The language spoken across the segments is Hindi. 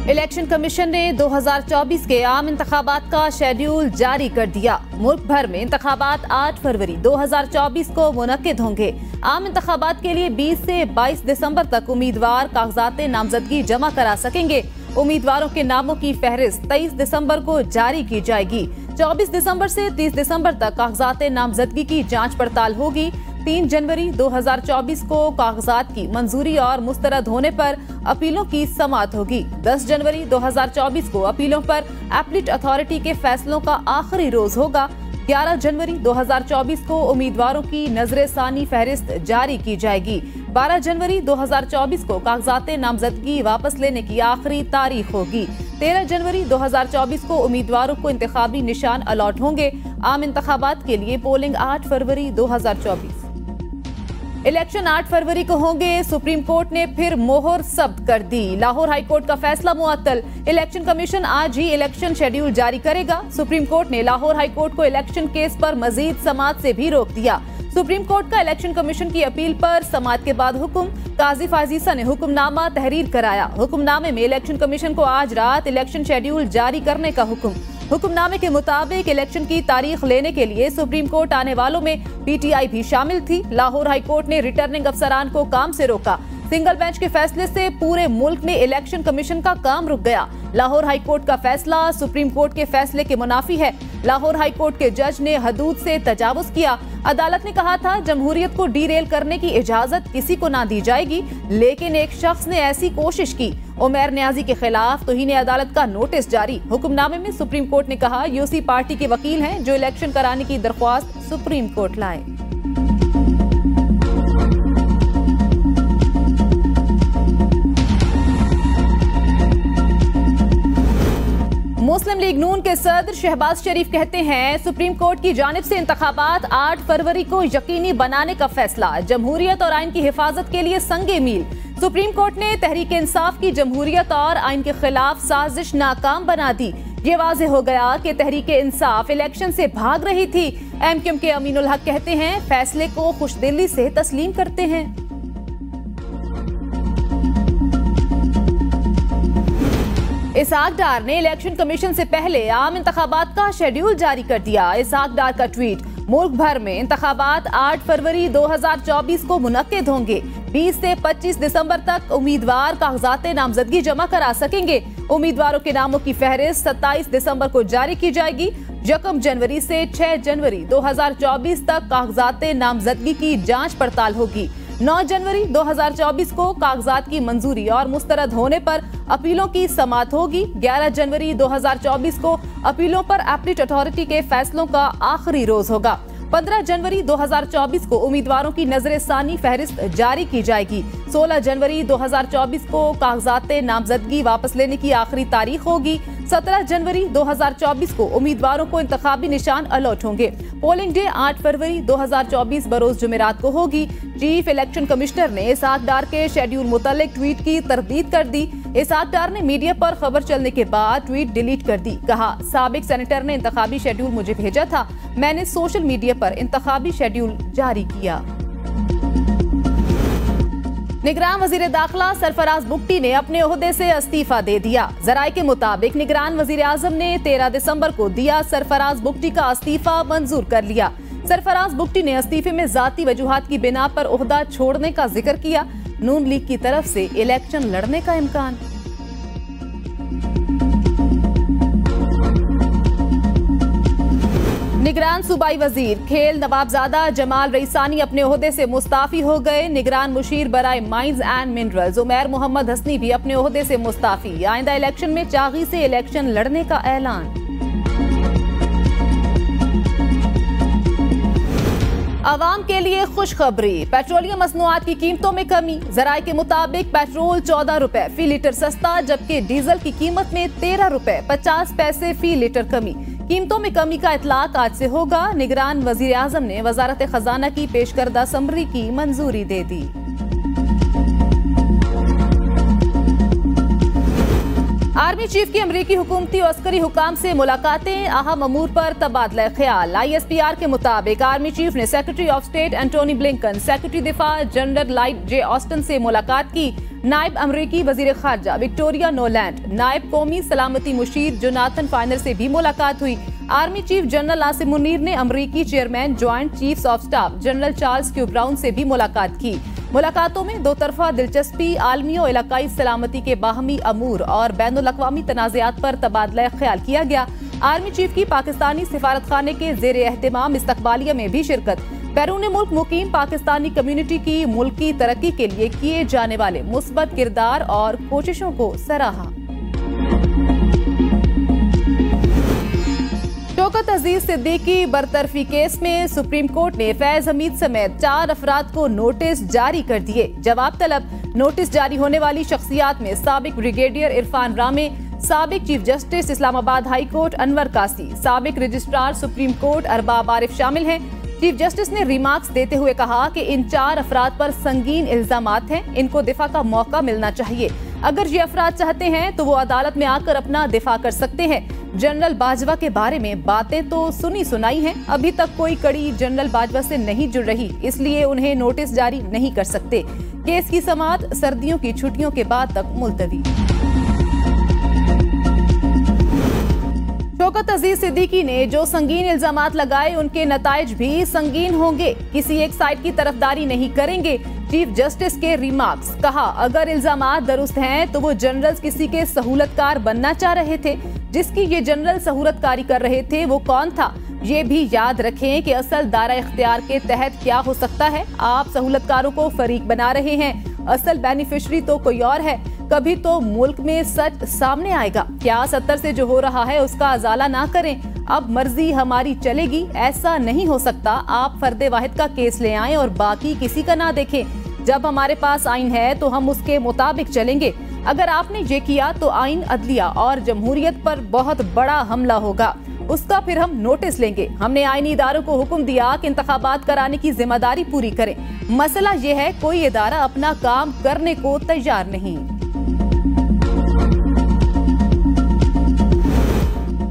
इलेक्शन कमीशन ने 2024 के आम इंतखाबात का शेड्यूल जारी कर दिया। मुल्क भर में इंतखाबात 8 फरवरी 2024 को मुनक्किद होंगे। आम इंतखाबात के लिए 20 से 22 दिसंबर तक उम्मीदवार कागजात नामजदगी जमा करा सकेंगे। उम्मीदवारों के नामों की फहरिस्त 23 दिसंबर को जारी की जाएगी। 24 दिसंबर से 30 दिसंबर तक कागजात नामजदगी की जांच पड़ताल होगी। 3 जनवरी 2024 को कागजात की मंजूरी और मुस्तरद होने पर अपीलों की समाअत होगी। 10 जनवरी 2024 को अपीलों पर एपीलेट अथॉरिटी के फैसलों का आखिरी रोज होगा। 11 जनवरी 2024 को उम्मीदवारों की नजर सानी फहरिस्त जारी की जाएगी। 12 जनवरी 2024 को कागजात नामजदगी वापस लेने की आखिरी तारीख होगी। 13 जनवरी 2024 को उम्मीदवारों को इंतखाबी निशान अलॉट होंगे। आम इंतखाबात के लिए पोलिंग 8 फरवरी 2024। इलेक्शन 8 फरवरी को होंगे। सुप्रीम कोर्ट ने फिर मोहर जब्त कर दी। लाहौर हाई कोर्ट का फैसला मुअत्तल। इलेक्शन कमीशन आज ही इलेक्शन शेड्यूल जारी करेगा। सुप्रीम कोर्ट ने लाहौर हाई कोर्ट को इलेक्शन केस पर मजीद समाअत से भी रोक दिया। सुप्रीम कोर्ट का इलेक्शन कमीशन की अपील पर समाअत के बाद हुक्म। काजी फाजीसा ने हुक्मनामा तहरीर कराया। हुक्मनामे में इलेक्शन कमीशन को आज रात इलेक्शन शेड्यूल जारी करने का हुक्म। हुक्मनामे के मुताबिक इलेक्शन की तारीख लेने के लिए सुप्रीम कोर्ट आने वालों में पीटीआई भी शामिल थी। लाहौर हाई कोर्ट ने रिटर्निंग अफसरान को काम से रोका। सिंगल बेंच के फैसले से पूरे मुल्क में इलेक्शन कमीशन का काम रुक गया। लाहौर हाई कोर्ट का फैसला सुप्रीम कोर्ट के फैसले के मुनाफी है। लाहौर हाई कोर्ट के जज ने हदूद से तजावुज किया। अदालत ने कहा था जमहूरियत को डीरेल करने की इजाजत किसी को ना दी जाएगी, लेकिन एक शख्स ने ऐसी कोशिश की। उमैर न्याजी के खिलाफ तौहीन अदालत का नोटिस जारी। हुक्मनामे में सुप्रीम कोर्ट ने कहा यूसी पार्टी के वकील हैं जो इलेक्शन कराने की दरख्वास्त सुप्रीम कोर्ट लाए। मुस्लिम लीग नून के सदर शहबाज शरीफ कहते हैं सुप्रीम कोर्ट की जानिब से इंतखाबात 8 फरवरी को यकीनी बनाने का फैसला जमहूरियत और आइन की हिफाजत के लिए संगे मील। सुप्रीम कोर्ट ने तहरीक इंसाफ की जमहूरियत और आइन के खिलाफ साजिश नाकाम बना दी। ये वाज़े हो गया कि तहरीक इंसाफ इलेक्शन से भाग रही थी। एमक्यूएम के अमीनुल हक कहते हैं फैसले को खुशदिली से तस्लीम करते हैं। इसहाक डार ने इलेक्शन कमीशन से पहले आम इंतखाबात का शेड्यूल जारी कर दिया। इसहाक डार का ट्वीट। मुल्क भर में इंतखाबात 8 फरवरी 2024 को मुनक्किद होंगे। 20 से 25 दिसंबर तक उम्मीदवार कागजात नामजदगी जमा करा सकेंगे। उम्मीदवारों के नामों की फहरिस्त 27 दिसंबर को जारी की जाएगी। 1 जनवरी से 6 जनवरी 2024 तक कागजात नामजदगी की जांच पड़ताल होगी। 9 जनवरी 2024 को कागजात की मंजूरी और मुस्तरद होने पर अपीलों की समाअत होगी। 11 जनवरी 2024 को अपीलों पर एपीलेट अथॉरिटी के फैसलों का आखिरी रोज होगा। 15 जनवरी 2024 को उम्मीदवारों की नजर सानी फहरिस्त जारी की जाएगी। 16 जनवरी 2024 को कागजात नामजदगी वापस लेने की आखिरी तारीख होगी। 17 जनवरी 2024 को उम्मीदवारों को इंतखाबी निशान अलॉट होंगे। पोलिंग डे 8 फरवरी 2024 बरोज जुमेरात को होगी। चीफ इलेक्शन कमिश्नर ने इसहाक डार के शेड्यूल मुतालिक ट्वीट की तरदीद कर दी। इसहाक डार ने मीडिया पर खबर चलने के बाद ट्वीट डिलीट कर दी। कहा साबिक सेनेटर ने इंतखाबी शेड्यूल मुझे भेजा था, मैंने सोशल मीडिया पर इंतखाबी शेड्यूल जारी किया। निगरान वजीर दाखिला सरफराज बुगटी ने अपने ओहदे से इस्तीफा दे दिया। जराये के मुताबिक निगरान वजीर आजम ने 13 दिसंबर को दिया सरफराज बुगटी का इस्तीफा मंजूर कर लिया। सरफराज बुगटी ने इस्तीफे में जाती वजूहात की बिना पर ओहदा छोड़ने का जिक्र किया। नून लीग की तरफ से इलेक्शन लड़ने का इम्कान। निगरान सूबाई वजीर खेल नवाबजादा जमाल रईसानी अपने ओहदे से मुस्ताफी हो गए। निगरान मुशीर बराए mines and minerals Umair Mohammad Hasni भी अपने ओहदे से मुस्ताफी। आइंदा इलेक्शन में चागी से इलेक्शन लड़ने का ऐलान। अवाम के लिए खुशखबरी, पेट्रोलियम मसनूआत की कीमतों में कमी। जराये के मुताबिक पेट्रोल 14 रुपए फी लीटर सस्ता, जबकि डीजल की कीमत में 13 रुपए 50 पैसे फी लीटर कमी। कीमतों में कमी का इतलाक आज से होगा। निगरान वजीर आजम ने वजारत खजाना की पेश करदा समरी की मंजूरी दे दी। आर्मी चीफ की अमरीकी हुकूमती और अस्करी हुकाम से मुलाकातें, अहम अमूर पर तबादला ख्याल। ISPR के मुताबिक आर्मी चीफ ने secretary of state Antony Blinken, secretary दिफा जनरल लॉयड जे ऑस्टिन से मुलाकात की। नायब अमरीकी वजीर खारजा विक्टोरिया नोलैंड, नायब कौमी सलामती मुशीर जोनाथन फाइनर से भी मुलाकात हुई। Army chief general Asim Munir ने अमरीकी chairman joint chiefs of staff general Charles Q brown से भी मुलाकात की। मुलाकातों में दो तरफा दिलचस्पी, आलमी और इलाकाई सलामती के बाहमी अमूर और बैनुल-अक़वामी तनाज़ात पर तबादला ख्याल किया गया। आर्मी चीफ की पाकिस्तानी सिफारतखाने के ज़ेरे एहतमाम इस्तकबालिया में भी शिरकत। बैरून मुल्क मुकीम पाकिस्तानी कम्युनिटी की मुल्की तरक्की के लिए किए जाने वाले मुस्बत किरदार और कोशिशों को सराहा। शौकत अजीज सिद्दीकी बरतरफी केस में सुप्रीम कोर्ट ने फैज हमीद समेत 4 अफराद को नोटिस जारी कर दिए। जवाब तलब नोटिस जारी होने वाली शख्सियात में साबिक ब्रिगेडियर इरफान रामे, साबिक chief justice Islamabad high court Anwar कासी, साबिक registrar supreme court Arbab Arif शामिल हैं। चीफ जस्टिस ने रिमार्क्स देते हुए कहा कि इन 4 अफराद पर संगीन इल्जामात हैं, इनको दिफा का मौका मिलना चाहिए। अगर ये अफराद चाहते हैं तो वो अदालत में आकर अपना दिफा कर सकते हैं। जनरल बाजवा के बारे में बातें तो सुनी सुनाई हैं, अभी तक कोई कड़ी जनरल बाजवा से नहीं जुड़ रही, इसलिए उन्हें नोटिस जारी नहीं कर सकते। केस की समाअत सर्दियों की छुट्टियों के बाद तक मुलतवी। शौकत अजीज सिद्दीकी ने जो संगीन इल्जामात लगाए उनके नताइज भी संगीन होंगे, किसी एक साइड की तरफदारी नहीं करेंगे। चीफ जस्टिस के रिमार्क्स, कहा अगर इल्जामात दुरुस्त हैं तो वो जनरल्स किसी के सहूलतकार बनना चाह रहे थे, जिसकी ये जनरल सहूलतकारी कर रहे थे वो कौन था। ये भी याद रखें कि असल दायरा इख्तियार के तहत क्या हो सकता है। आप सहूलतकारों को फरीक बना रहे हैं, असल बेनिफिशरी तो कोई और है। कभी तो मुल्क में सच सामने आएगा। क्या 70 से जो हो रहा है उसका अजाला ना करें, अब मर्जी हमारी चलेगी, ऐसा नहीं हो सकता। आप फर्दे वाहिद का केस ले आएं और बाकी किसी का ना देखें। जब हमारे पास आइन है तो हम उसके मुताबिक चलेंगे। अगर आपने ये किया तो आइन, अदलिया और जमहूरियत पर बहुत बड़ा हमला होगा, उसका फिर हम नोटिस लेंगे। हमने आईनी इदारों को हुक्म दिया कि इंतखाबात कराने की जिम्मेदारी पूरी करें। मसला ये है कोई इदारा अपना काम करने को तैयार नहीं।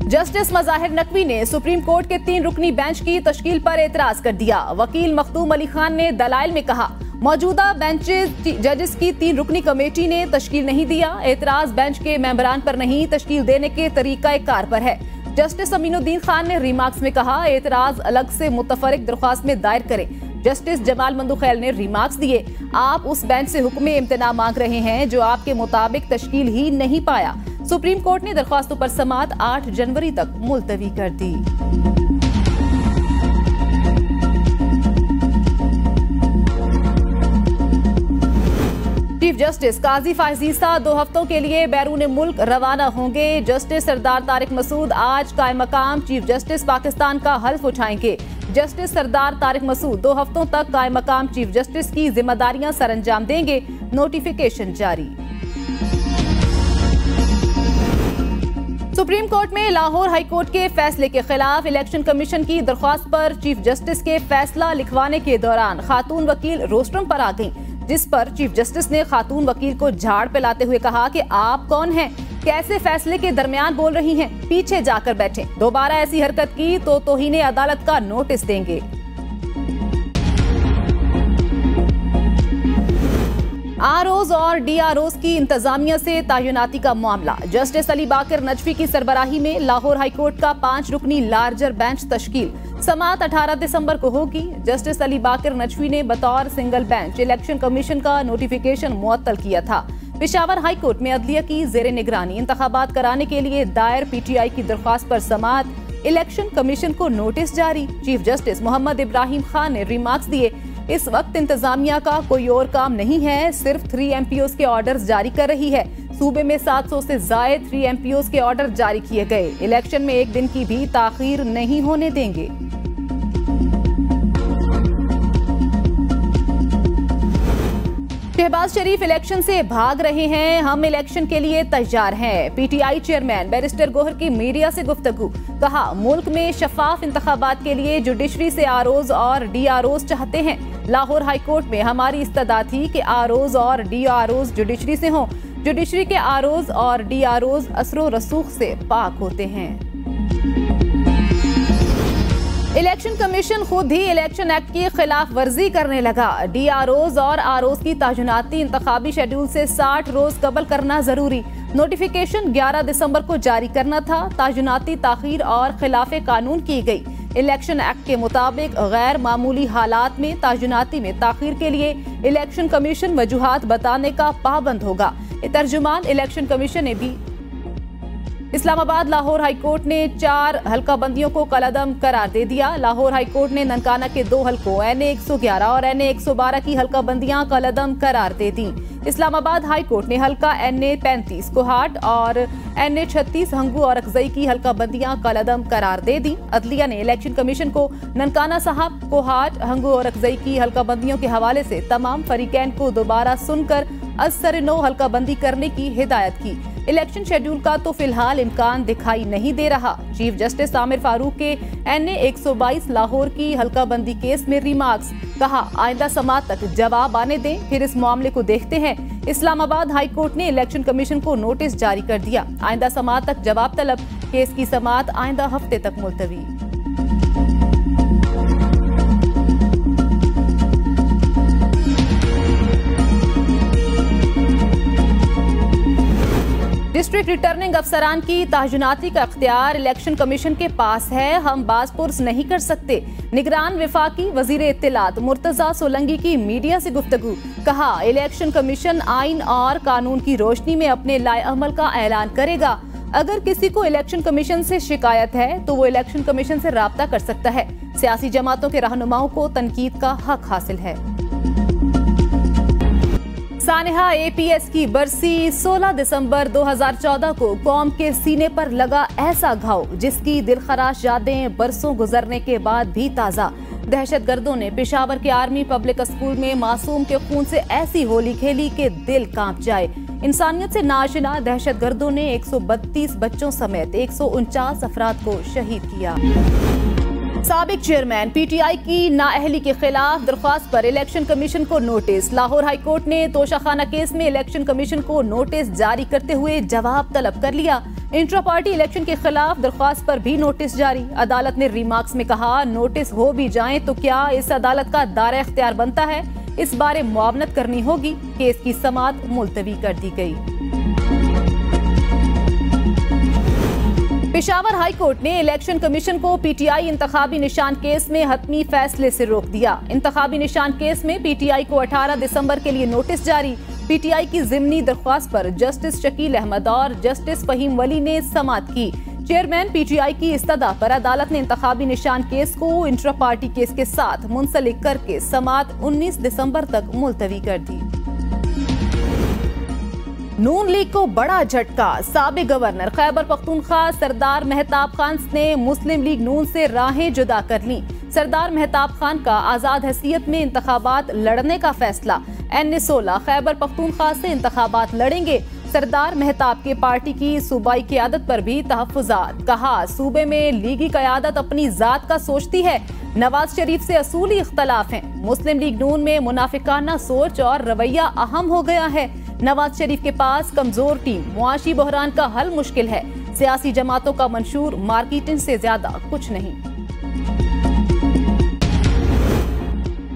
जस्टिस मज़ाहिर नकवी ने सुप्रीम कोर्ट के 3 रुकनी बेंच की तश्कील पर एतराज कर दिया। वकील मखदूम अली खान ने दलाइल में कहा मौजूदा बेंचेस जजेस की 3 रुकनी कमेटी ने तश्कील नहीं दिया। एतराज बेंच के मेंबरान पर नहीं, तश्कील देने के तरीका कार पर है। जस्टिस अमीनुद्दीन खान ने रिमार्क्स में कहा एतराज अलग से मुतफरिक दरख्वास्त में दायर करें। जस्टिस जमाल मंदुखैल ने रिमार्क्स दिए आप उस बेंच से हुक्म इम्तना मांग रहे हैं जो आपके मुताबिक तश्कील ही नहीं पाया। सुप्रीम कोर्ट ने दरख्वास्तों पर समाअत 8 जनवरी तक मुलतवी कर दी। चीफ जस्टिस काजी फायजीसा 2 हफ्तों के लिए बैरून मुल्क रवाना होंगे। जस्टिस सरदार तारिक मसूद आज कायम मकाम चीफ जस्टिस पाकिस्तान का हल्फ उठाएंगे। जस्टिस सरदार तारिक मसूद 2 हफ्तों तक कायम मकाम चीफ जस्टिस की जिम्मेदारियां सरअंजाम देंगे। नोटिफिकेशन जारी। सुप्रीम कोर्ट में लाहौर हाई कोर्ट के फैसले के खिलाफ इलेक्शन कमीशन की दरख्वास्त पर चीफ जस्टिस के फैसला लिखवाने के दौरान खातून वकील रोस्ट्रम पर आ गईं, जिस पर चीफ जस्टिस ने खातून वकील को झाड़ पिलाते हुए कहा कि आप कौन हैं, कैसे फैसले के दरमियान बोल रही हैं, पीछे जाकर बैठें। दोबारा ऐसी हरकत की तो तौहीन अदालत का नोटिस देंगे। आरओज और डीआरओज की इंतजामिया से तैनाती का मामला। जस्टिस अली बाकर नजफी की सरबराही में लाहौर हाई कोर्ट का 5 रुकनी लार्जर बेंच तश्कील। समाअत 18 दिसंबर को होगी। जस्टिस अली बाकर नजफी ने बतौर सिंगल बेंच इलेक्शन कमीशन का नोटिफिकेशन मुअत्तल किया था। पेशावर हाई कोर्ट में अदलिया की जेर निगरानी इंतखाबात कराने के लिए दायर पीटीआई की दरख्वास्त पर समाअत। इलेक्शन कमीशन को नोटिस जारी। चीफ जस्टिस मोहम्मद इब्राहिम खान ने रिमार्क्स दिए इस वक्त इंतजामिया का कोई और काम नहीं है, सिर्फ 3 MPOs के ऑर्डर्स जारी कर रही है। सूबे में 700 से जायद 3 MPOs के ऑर्डर जारी किए गए। इलेक्शन में 1 दिन की भी ताखीर नहीं होने देंगे। शहबाज शरीफ इलेक्शन से भाग रहे हैं, हम इलेक्शन के लिए तैयार हैं। पीटीआई चेयरमैन बैरिस्टर गोहर की मीडिया से गुफ्तगू, कहा मुल्क में शफाफ इंतखाबात के लिए जुडिशरी से आरओज और डीआरओज चाहते हैं। लाहौर हाई कोर्ट में हमारी इस्तदा थी कि आरओज और डीआरओज जुडिशरी से हों। जुडिशरी के आरओज और डीआरओज असरो रसूख से पाक होते हैं। इलेक्शन कमीशन खुद ही इलेक्शन एक्ट की खिलाफ वर्जी करने लगा। DROs और ROs की ताजुनाती इंतखाबी शेड्यूल से 60 रोज कबल करना जरूरी। नोटिफिकेशन 11 दिसंबर को जारी करना था। ताजुनाती ताखीर और खिलाफ कानून की गई। इलेक्शन एक्ट के मुताबिक गैर मामूली हालात में ताजुनाती में ताखीर के लिए इलेक्शन कमीशन वजूहात बताने का पाबंद होगा। तर्जुमान इलेक्शन कमीशन ने भी इस्लामाबाद लाहौर हाईकोर्ट ने 4 हल्का बंदियों को कलअदम करार दे दिया। लाहौर हाईकोर्ट ने ननकाना के 2 हल्कों NA 111 और NA 112 की हल्का बंदियां कलअदम करार दे दी। इस्लामाबाद हाईकोर्ट ने हल्का NA 35 कोहाट और NA 36 हंगू और अकजई की हल्का बंदियां कलअदम करार दे दी। अदलिया ने इलेक्शन कमीशन को ननकाना साहब, कोहाट, हंगू और अकजई की हल्का बंदियों के हवाले से तमाम फरीकैन को दोबारा सुनकर असर नो हल्का बंदी करने की हिदायत की। इलेक्शन शेड्यूल का तो फिलहाल इम्कान दिखाई नहीं दे रहा। चीफ जस्टिस आमिर फारूक के NA 122 लाहौर की हल्का बंदी केस में रिमार्क्स, कहा आइंदा समात तक जवाब आने दें, फिर इस मामले को देखते हैं। इस्लामाबाद हाई कोर्ट ने इलेक्शन कमीशन को नोटिस जारी कर दिया। आइंदा समात तक जवाब तलब। केस की समात आइंदा हफ्ते तक मुलतवी। डिस्ट्रिक्ट रिटर्निंग अफसरान की ताजुनाती का अख्तियार इलेक्शन कमीशन के पास है, हम बाज़पुर्स नहीं कर सकते। निगरान विफाकी वजीर इत्तिलात मुर्तजा सोलंगी की मीडिया से गुफ्तगू, कहा इलेक्शन कमीशन आइन और कानून की रोशनी में अपने लाएअमल का ऐलान करेगा। अगर किसी को इलेक्शन कमीशन से शिकायत है तो वो इलेक्शन कमीशन से राब्ता कर सकता है। सियासी जमातों के रहनुमाओं को तनकीद का हक हासिल है। सानिहा APS की बरसी 16 दिसंबर 2014 को कौम के सीने पर लगा ऐसा घाव जिसकी दिलखराश यादें बरसों गुजरने के बाद भी ताज़ा। दहशतगर्दों ने पेशावर के आर्मी पब्लिक स्कूल में मासूम के खून से ऐसी होली खेली कि दिल कांप जाए। इंसानियत से नाशिना दहशतगर्दों ने 132 बच्चों समेत 149 अफराद को शहीद किया। साबिक चेयरमैन PTI की नाअहली के खिलाफ दरख्वास्त पर इलेक्शन कमीशन को नोटिस। लाहौर हाईकोर्ट ने तोशाखाना केस में इलेक्शन कमीशन को नोटिस जारी करते हुए जवाब तलब कर लिया। इंट्रा पार्टी इलेक्शन के खिलाफ दरख्वास्त पर भी नोटिस जारी। अदालत ने रिमार्क्स में कहा नोटिस हो भी जाएं तो क्या इस अदालत का दायरा इख्तियार बनता है, इस बारे मुआवनत करनी होगी। केस की समाअत मुलतवी कर दी गई। पेशावर हाई कोर्ट ने इलेक्शन कमीशन को PTI इंतखाबी निशान केस में हतमी फैसले से रोक दिया। इंतखाबी निशान केस में PTI को 18 दिसंबर के लिए नोटिस जारी। PTI की जिमनी दरख्वास्त पर जस्टिस शकील अहमद और जस्टिस फहीम वली ने समाअत की। चेयरमैन PTI की इस्तदा पर अदालत ने इंतखाबी निशान केस को इंट्रा पार्टी केस के साथ मुंसलिक करके समाअत 19 दिसंबर तक मुलतवी कर दी। नून लीग को बड़ा झटका। साबिक गवर्नर खैबर पख्तूनख्वा सरदार मेहताब खान ने मुस्लिम लीग नून से राहें जुदा कर ली। सरदार मेहताब खान का आजाद हैसियत में इंतखाबात लड़ने का फैसला। NA 16 खैबर पख्तूनख्वा से इंतखाबात लड़ेंगे। सरदार मेहताब के पार्टी की सूबाई क़यादत पर भी तहफ़्फ़ुज़ात, कहा सूबे में लीगी क़यादत अपनी जात का सोचती है। नवाज शरीफ से असूली इख्तलाफ हैं। मुस्लिम लीग नून में मुनाफिकाना सोच और रवैया अहम हो गया है। नवाज शरीफ के पास कमजोर टीम, मुआशी बहरान का हल मुश्किल है। सियासी जमातों का मंशूर मार्केटिंग से ज्यादा कुछ नहीं।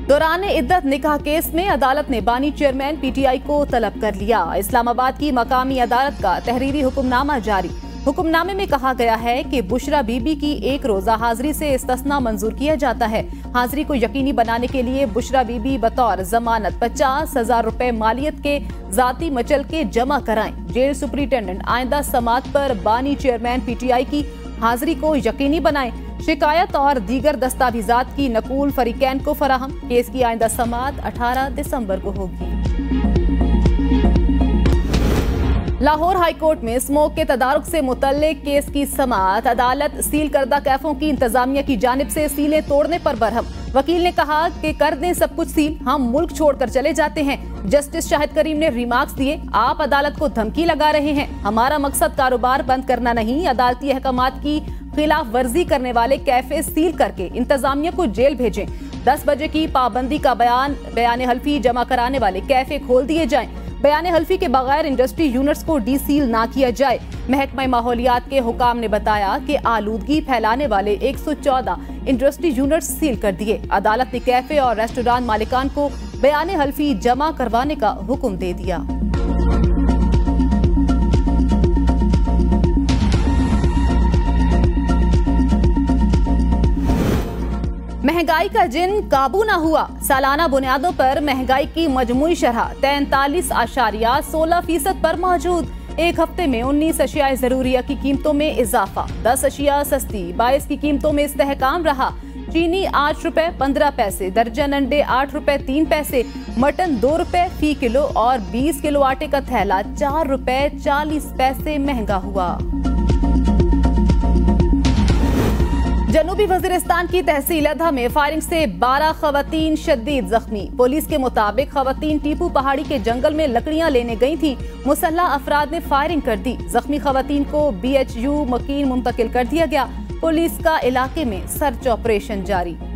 दौरान इद्दत निकाह केस में अदालत ने बानी चेयरमैन PTI को तलब कर लिया। इस्लामाबाद की मकामी अदालत का तहरीरी हुक्मनामा जारी। हुक्मनामे में कहा गया है कि बुशरा बीबी की 1 रोजा हाजिरी से इस्तिस्ना मंजूर किया जाता है। हाजिरी को यकीनी बनाने के लिए बुशरा बीबी बतौर जमानत 50,000 रुपए मालियत के जाती मचल के जमा कराएं। जेल सुपरिटेंडेंट आइंदा समात पर बानी चेयरमैन PTI की हाजिरी को यकीनी बनाएं। शिकायत और दीगर दस्तावेजात की नकूल फरीकैन को फराहम। केस की आइंदा समात 18 दिसंबर को होगी। लाहौर हाई कोर्ट में स्मोक के तदारुक से मुतल्लिक केस की समाअत। अदालत सील करदा कैफों की इंतजामिया की जानिब से सीलें तोड़ने पर बरहम। वकील ने कहा कि कर दें सब कुछ सील, हम मुल्क छोड़कर चले जाते हैं। जस्टिस शाहिद करीम ने रिमार्क्स दिए, आप अदालत को धमकी लगा रहे हैं, हमारा मकसद कारोबार बंद करना नहीं। अदालती अहकामात की खिलाफ वर्जी करने वाले कैफे सील करके इंतजामिया को जेल भेजें। 10 बजे की पाबंदी का बयान हल्फी जमा कराने वाले कैफे खोल दिए जाएं। बयान हल्फी के बगैर इंडस्ट्री यूनिट्स को डीसील ना किया जाए। महकमा माहौलियात के हुकाम ने बताया कि आलूदगी फैलाने वाले 114 इंडस्ट्री यूनिट सील कर दिए। अदालत ने कैफे और रेस्टोरेंट मालिकान को बयाने हल्फी जमा करवाने का हुक्म दे दिया। महंगाई का जिन काबू न हुआ। सालाना बुनियादों पर महंगाई की मजमूई शरह 43.16% पर मौजूद। एक हफ्ते में 19 अशिया ज़रूरिया की कीमतों में इजाफा, 10 अशिया सस्ती, 22 की कीमतों में इस्तेहकाम रहा। चीनी 8 रुपए 15 पैसे, दर्जन अंडे 8 रुपए 3 पैसे, मटन 2 रुपए फी किलो और 20 किलो आटे का थैला 4 रुपए 40 पैसे महंगा हुआ। जनूबी वजीरिस्तान की तहसील अधा में फायरिंग से 12 खवातीन शदीद जख्मी। पुलिस के मुताबिक खवातीन टीपू पहाड़ी के जंगल में लकड़ियां लेने गई थी। मुसल्ला अफराद ने फायरिंग कर दी। जख्मी खवातीन को BHU मकीन मुंतकिल कर दिया गया। पुलिस का इलाके में सर्च ऑपरेशन जारी।